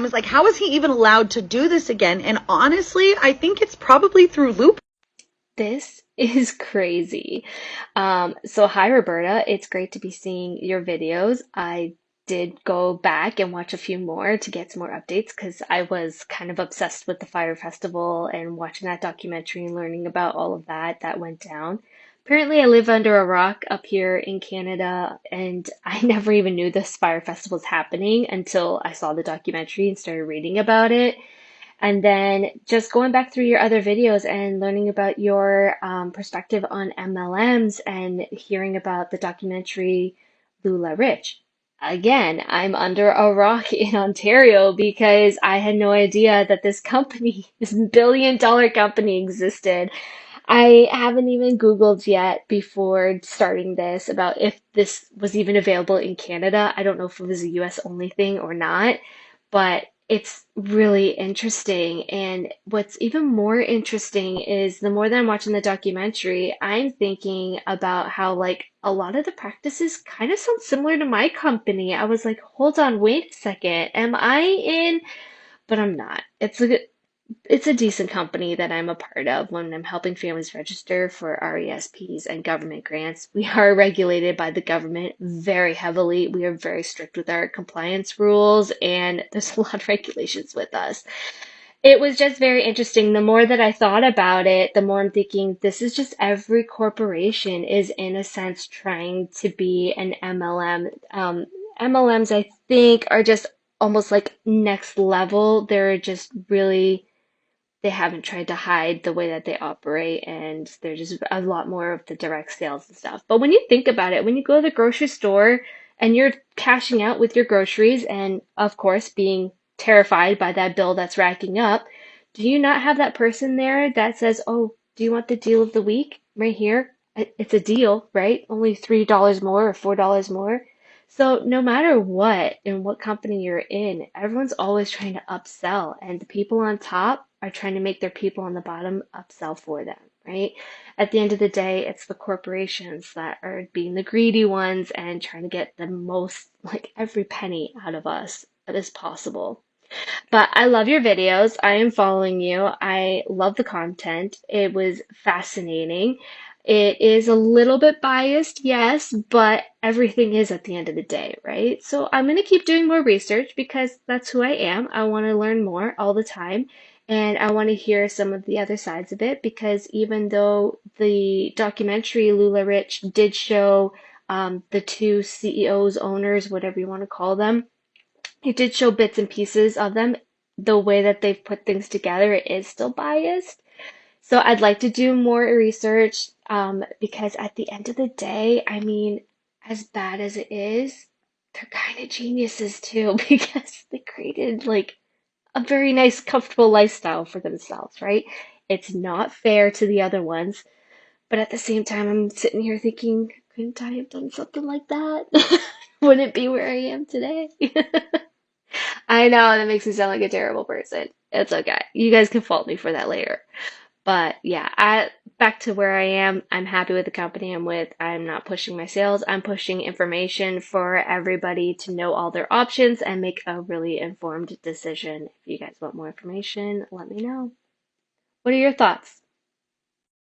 was like, how is he even allowed to do this again? And honestly, I think it's probably through loop. This is crazy. So hi Roberta, it's great to be seeing your videos. I did go back and watch a few more to get some more updates because I was kind of obsessed with the Fire Festival and watching that documentary and learning about all of that went down. Apparently, I live under a rock up here in Canada, and I never even knew this Fire Festival was happening until I saw the documentary and started reading about it. And then just going back through your other videos and learning about your perspective on MLMs and hearing about the documentary Lula Rich. Again, I'm under a rock in Ontario because I had no idea that this company, this billion-dollar company existed. I haven't even Googled yet before starting this about if this was even available in Canada. I don't know if it was a US only thing or not, but it's really interesting. And what's even more interesting is the more that I'm watching the documentary, I'm thinking about how, like, a lot of the practices kind of sound similar to my company. I was like, hold on, wait a second. Am I in? But I'm not. It's a decent company that I'm a part of when I'm helping families register for RESPs and government grants. We are regulated by the government very heavily. We are very strict with our compliance rules, and there's a lot of regulations with us. It was just very interesting. The more that I thought about it, the more I'm thinking this is just every corporation is, in a sense, trying to be an MLM. MLMs, I think, are just almost like next level. They're just really they haven't tried to hide the way that they operate, and they're just a lot more of the direct sales and stuff. But when you think about it, when you go to the grocery store and you're cashing out with your groceries and of course being terrified by that bill that's racking up, do you not have that person there that says, "Oh, do you want the deal of the week right here? It's a deal, right? Only $3 more or $4 more." So no matter what and what company you're in, everyone's always trying to upsell, and the people on top are trying to make their people on the bottom upsell for them, right? At the end of the day, it's the corporations that are being the greedy ones and trying to get the most, like every penny out of us that is possible. But I love your videos. I am following you. I love the content. It was fascinating. It is a little bit biased, yes, but everything is at the end of the day, right? So I'm going to keep doing more research because that's who I am. I want to learn more all the time. And I want to hear some of the other sides of it because even though the documentary Lula Rich did show the two CEOs, owners, whatever you want to call them, it did show bits and pieces of them. The way that they've put things together is still biased. So I'd like to do more research because at the end of the day, I mean, as bad as it is, they're kind of geniuses too because they created like a very nice, comfortable lifestyle for themselves, right? It's not fair to the other ones, but at the same time, I'm sitting here thinking, couldn't I have done something like that? Wouldn't be where I am today. I know that makes me sound like a terrible person. It's okay. You guys can fault me for that later. But yeah, back to where I am. I'm happy with the company I'm with. I'm not pushing my sales. I'm pushing information for everybody to know all their options and make a really informed decision. If you guys want more information, let me know. What are your thoughts?